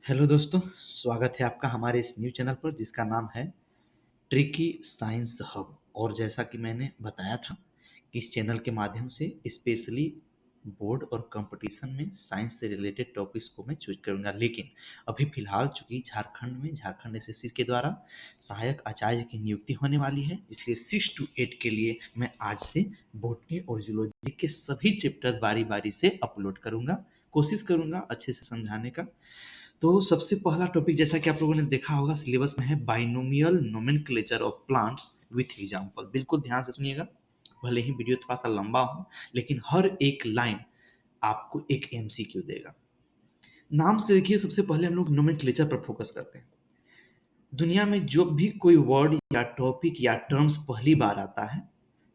Hello दोस्तों, स्वागत है आपका हमारे इस न्यू चैनल पर जिसका नाम है ट्रिकी साइंस हब। और जैसा कि मैंने बताया था कि इस चैनल के माध्यम से स्पेशली बोर्ड और कंपटीशन में साइंस से रिलेटेड टॉपिक्स को मैं चूज करूंगा। लेकिन अभी फिलहाल चूंकि झारखंड एसएससी के द्वारा सहायक आचार्य की नियुक्ति होने वाली है, इसलिए 6 to 8 के लिए मैं आज से बॉटनी और जूलॉजी के सभी चैप्टर बारी बारी से अपलोड करूंगा। कोशिश करूंगा अच्छे से समझाने का। तो सबसे पहला टॉपिक, जैसा कि आप लोगों ने देखा होगा सिलेबस में, है binomial nomenclature of plants with example. बिल्कुल ध्यान से सुनिएगा, भले ही वीडियो थोड़ा सा लंबा हो लेकिन हर एक लाइन आपको एक एमसीक्यू देगा। नाम से देखिए, सबसे पहले हम लोग नोमेनक्लेचर पर फोकस करते हैं। दुनिया में जो भी कोई वर्ड या टॉपिक या टर्म्स पहली बार आता है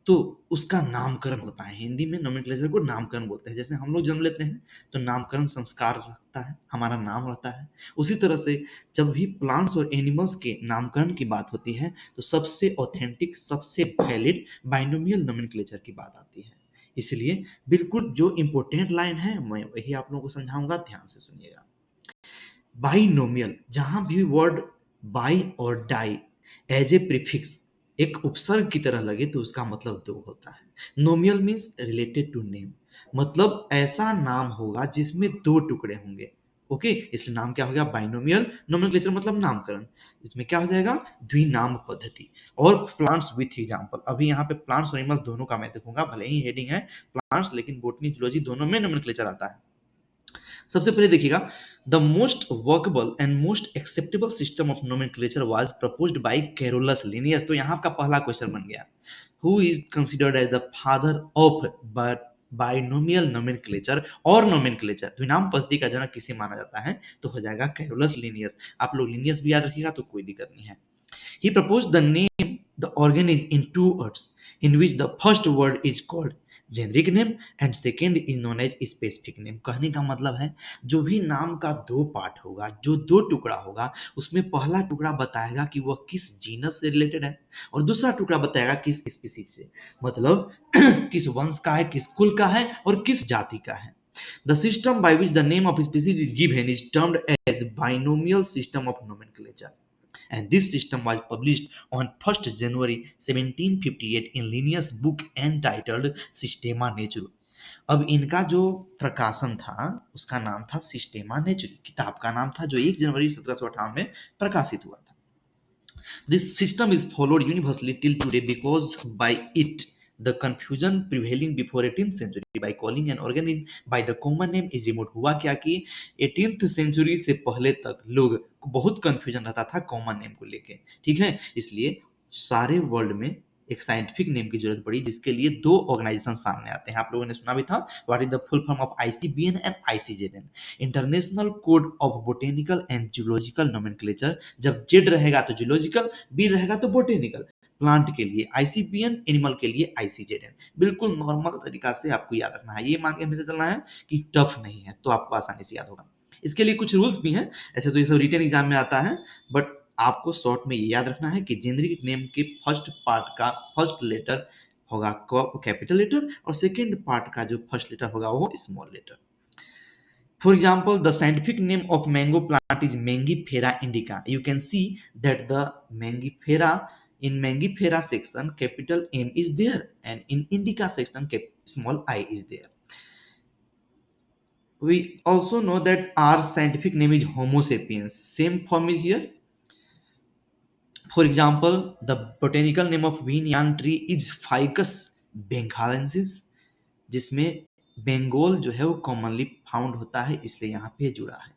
तो उसका नामकरण होता है। हिंदी में नोमेनक्लेचर को नामकरण बोलते हैं। जैसे हम लोग जन्म लेते हैं तो नामकरण संस्कार रहता है, हमारा नाम रहता है। उसी तरह से जब भी प्लांट्स और एनिमल्स के नामकरण की बात होती है तो सबसे ऑथेंटिक, सबसे वैलिड बाइनोमियल नोमेनक्लेचर की बात आती है। इसलिए बिल्कुल जो इंपॉर्टेंट लाइन है मैं वही आप लोगों को समझाऊंगा, ध्यान से सुनिएगा। बाइनोमियल, जहां भी वर्ड बाई और डाई एज ए प्रीफिक्स एक उपसर्ग की तरह लगे तो उसका मतलब दो होता है। नोमियल मीन्स रिलेटेड टू नेम, मतलब ऐसा नाम होगा जिसमें दो टुकड़े होंगे। ओके, इसलिए नाम क्या हो गया? बाइनोमियल। नोमेनक्लेचर मतलब नामकरण। इसमें क्या हो जाएगा? द्विनाम पद्धति। और प्लांट्स विथ एग्जांपल, अभी यहाँ पे प्लांट्स और एनिमल्स दोनों का मैं देखूंगा, भले ही हेडिंग है प्लांट्स लेकिन बोटनी जूलॉजी दोनों में नोमेनक्लेचर आता है। सबसे पहले देखिएगा, the most workable and most acceptable system of nomenclature was proposed by Carolus Linnaeus. तो यहाँ आपका पहला क्वेश्चन बन गया, who is considered as the father of binomial nomenclature और नोमेनक्लेचर, द्विनाम पद्धति का जनक किसे माना जाता है? तो हो जाएगा कैरोलस लिनियस। आप लोग लिनियस भी याद रखिएगा तो कोई दिक्कत नहीं है। He proposed the name the organism in two words, in which the first word is called generic name and second is known as specific name। कहने का मतलब है, जो भी नाम का दो पार्ट होगा, जो दो टुकड़ा होगा, उसमें पहला टुकड़ा बताएगा कि वह किस जीनस से रिलेटेड है और दूसरा टुकड़ा बताएगा किस स्पीसीज से, मतलब किस वंश का है, किस कुल का है और किस जाति का है। The system by which the name of species is given is termed as binomial system of nomenclature. And this system was published on 1st January 1758 in Linnaeus' book entitled Systema Naturae। अब इनका जो प्रकाशन था उसका नाम था सिस्टेमा नेचुरी, किताब का नाम था, जो 1 जनवरी 1758 में प्रकाशित हुआ था। This system is followed universally till today because by it the confusion prevailing before 18th century by calling an organism by the common name is removed। हुआ क्या कि 18th century से पहले तक लोग बहुत कंफ्यूजन रहता था कॉमन नेम को लेके, ठीक है। इसलिए सारे वर्ल्ड में एक साइंटिफिक नेम की जरूरत पड़ी, जिसके लिए दो ऑर्गेनाइजेशन सामने आते हैं। आप लोगों ने सुना भी था, what is the full form of ICBN and ICZN, international code of botanical and zoological nomenclature. जब जेड रहेगा तो जूलॉजिकल, बी रहेगा तो बोटेनिकल। प्लांट के लिए आईसीबीएन, एनिमल के लिए आईसीजेएन। बिल्कुल नॉर्मल तरीका से आपको याद रखना है, ये मान के हमेशा चलना है कि टफ नहीं है, तो आपको आसानी से याद होगा। इसके लिए कुछ रूल्स भी हैं, ऐसे तो ये सब रिटन एग्जाम में आता है, बट आपको शॉर्ट में ये याद रखना है कि जेनरिक नेम के फर्स्ट पार्ट का फर्स्ट लेटर होगा कैपिटल लेटर और सेकेंड पार्ट का जो फर्स्ट लेटर होगा वो small letter. For example, the scientific name of mango plant is Mangifera indica. You can see that the Mangifera, in Mangifera section capital M is there and in indica section small I is there. We also know that our scientific name is Homo sapiens. Same form is here. For example, the botanical name of Vinyan tree is Ficus bengalensis, जिसमें बेंगोल जो है वो commonly found होता है, इसलिए यहाँ पे जुड़ा है।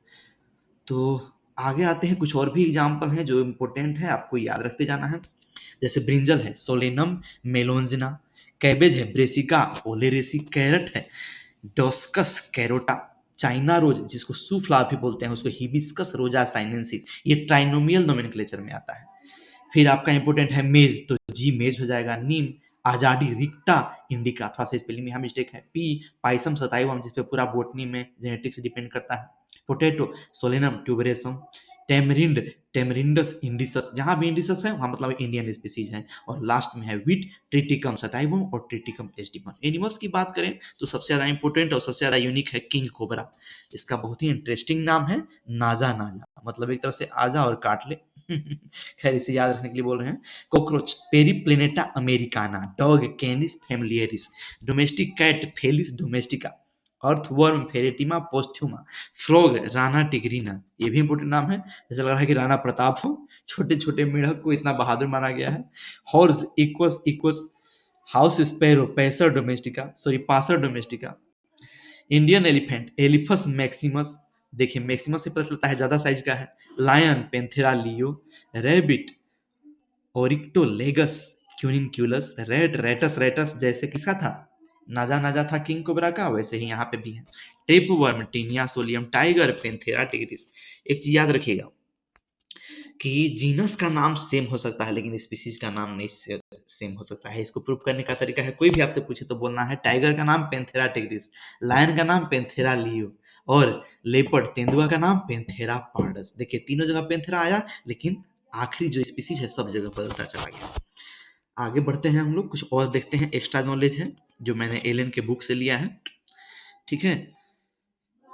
तो आगे आते हैं, कुछ और भी एग्जाम्पल हैं जो इम्पोर्टेंट है, आपको याद रखते जाना है। जैसे ब्रिंजल है सोलेनम मेलोंजिना, कैबेज है ब्रेसिका ओलेरेसी, कैरट है डोस्कस कैरोटा, चाइना रोज जिसको सूफ्लावर भी बोलते हैं उसको हिबिस्कस रोजा साइनेंसिस, ये ट्राइनोमियल नोमेनक्लेचर में आता है। फिर आपका इंपोर्टेंट है मेज, तो जी मेज हो जाएगा। नीम आजाडी रिक्टा इंडिका, थोड़ा सा स्पेलिंग में यहाँ मिस्टेक है। पी पाइसम सताइवम, जिसपे पूरा बोटनी में जेनेटिक्स डिपेंड करता है। पोटैटो सोलेनम ट्यूबरेसम, टेमरिंड, टेमरिंडस इंडिसस, जहां भी इंडिसस है वहां मतलब इंडियन स्पीसीज है। और लास्ट में है विट, ट्रिटिकम सटाइवम और ट्रिटिकम एस्टिवम। एनिमल्स की बात करें तो सबसे ज्यादा इंपोर्टेंट और सबसे ज्यादा यूनिक है किंग कोबरा। इसका बहुत ही इंटरेस्टिंग नाम है नाजा नाजा, मतलब एक तरह से आजा और काट ले। खैर इसे याद रखने के लिए बोल रहे हैं। Cockroach Periplaneta americana, dog Canis familiaris, domestic cat Felis domestica, earthworm Pheretima posthuma, frog Rana tigrina, ये भी इंपोर्टेंट नाम है, जैसे लग रहा है कि राणा प्रताप हो। छोटे छोटे मेढक को इतना बहादुर माना गया है। Horse Equus equus, house sparrow Passer domestica, sorry Passer domestica. Indian elephant Elephas maximus, देखिए मैक्सिमस से पता चलता है ज्यादा साइज का है। Lion Panthera leo, rabbit Oryctolagus cuniculus, rat Rattus rattus जैसे किसका था, नाजा नाजा था किंग कोबरा का, वैसे ही यहाँ पे भी है। Tapeworm taenia solium, tiger panthera tigris. एक चीज याद रखिएगा कि जीनस का नाम सेम हो सकता है लेकिन स्पीसीज का नाम नहीं सेम हो सकता है। इसको प्रूव करने का तरीका है, कोई भी आपसे पूछे तो बोलना है टाइगर का नाम पेंथेरा टिग्रिस, लायन का नाम पेंथेरा लियो, और लेपर्ड तेंदुआ का नाम पेंथेरा पार्डस। देखिए तीनों जगह पेंथेरा आया, लेकिन आखिरी जो स्पीसीज है सब जगह बदलता चला गया। आगे बढ़ते हैं हम लोग, कुछ और देखते हैं, एक्स्ट्रा नॉलेज है जो मैंने एलन के बुक से लिया है। ठीक है।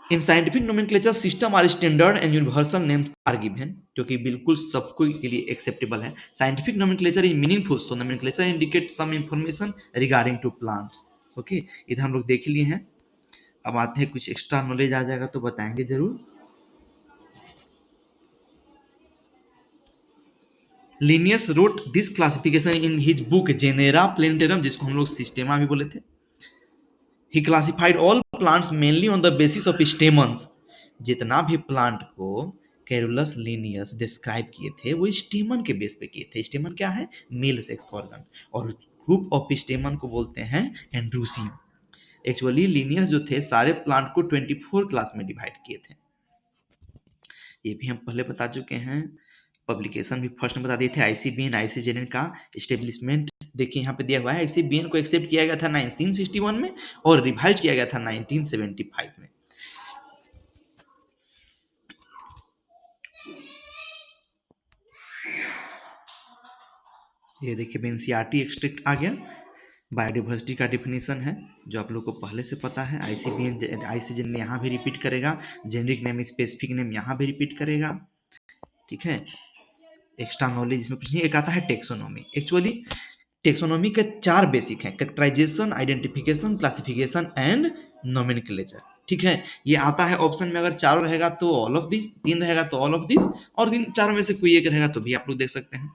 In scientific nomenclature system are standard and universal names are given, जो कि बिल्कुल सबको के लिए एक्सेप्टेबल है। Scientific nomenclature is meaningful, so nomenclature indicate some information regarding to plants. Okay, इधर हम लोग देख लिए हैं। अब आते हैं, कुछ एक्स्ट्रा नॉलेज आ जाएगा तो बताएंगे जरूर। Linnaeus wrote this classification in his book Genera Plantarum, जिसको हम लोग सिस्टेमा भी बोले थे। He classified all plants mainly on the basis of stamens. जितना भी प्लांट को कैरुलस लिनियस डिस्क्राइब किए थे वो स्टेमन के बेस पे किए थे। स्टेमन क्या है, मेल सेक्स ऑर्गन, और ग्रुप ऑफ स्टेमन को बोलते हैं एंड्रूसियम। एक्चुअली लिनियस जो थे सारे प्लांट को 24 क्लास में डिवाइड किए थे, ये भी हम पहले बता चुके हैं। पब्लिकेशन भी फर्स्ट में बता दिए थे। आईसीबीएन आईसीजेएन का एस्टेब्लिशमेंट देखिए यहाँ पे दिया हुआ है। आईसीबीएन को एक्सेप्ट किया गया था 1961 में और रिवाइज किया गया था 1975 में। ये देखिए बेंसियाटी एक्सट्रैक्ट आ गया। बायोडाइवर्सिटी का डिफिनीशन है जो आप लोग को पहले से पता है। आईसीबीएन आईसीजेएन ने यहाँ भी रिपीट करेगा, जेनरिक नेम स्पेसिफिक नेम यहाँ भी रिपीट करेगा। ठीक है। एक्स्ट्रा नॉलेज इसमें कुछ नहीं। एक आता है टेक्सोनॉमी। एक्चुअली टेक्सोनॉमी के 4 बेसिक हैं, characterization, identification, classification and nomenclature. ठीक है। ये आता है ऑप्शन में, अगर चारों रहेगा तो ऑल ऑफ दिस, 3 रहेगा तो ऑल ऑफ दिस, और इन चारों में से कोई एक रहेगा तो भी आप लोग देख सकते हैं।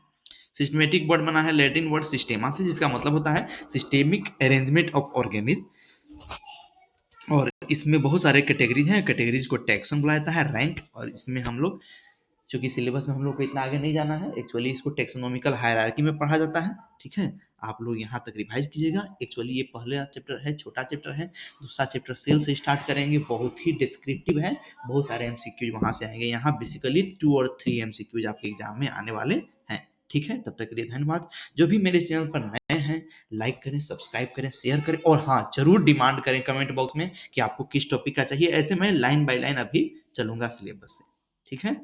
सिस्टमेटिक वर्ड बना है लैटिन वर्ड सिस्टेमा से, जिसका मतलब होता है सिस्टेमिक अरेंजमेंट ऑफ ऑर्गेनिज्म, और इसमें बहुत सारे कैटेगरीज हैं। कैटेगरीज को टैक्सन बुलाया जाता है, रैंक, और इसमें हम लोग चूंकि सिलेबस में हम लोग को इतना आगे नहीं जाना है, एक्चुअली इसको टेक्सोनॉमिकल हायरार्की में पढ़ा जाता है। ठीक है। आप लोग यहाँ तक रिवाइज कीजिएगा। एक्चुअली ये पहला चैप्टर है, छोटा चैप्टर है। दूसरा चैप्टर सेल से स्टार्ट करेंगे, बहुत ही डिस्क्रिप्टिव है, बहुत सारे एमसीक्यूज वहां से आएंगे। यहाँ बेसिकली 2 और 3 एमसीक्यूज आपके एग्जाम में आने वाले हैं। ठीक है। तब तक के लिए धन्यवाद। जो भी मेरे चैनल पर नए हैं, लाइक करें, सब्सक्राइब करें, शेयर करें, और हाँ जरूर डिमांड करें कमेंट बॉक्स में कि आपको किस टॉपिक का चाहिए। ऐसे मैं लाइन बाय लाइन अभी चलूंगा सिलेबस से। ठीक है।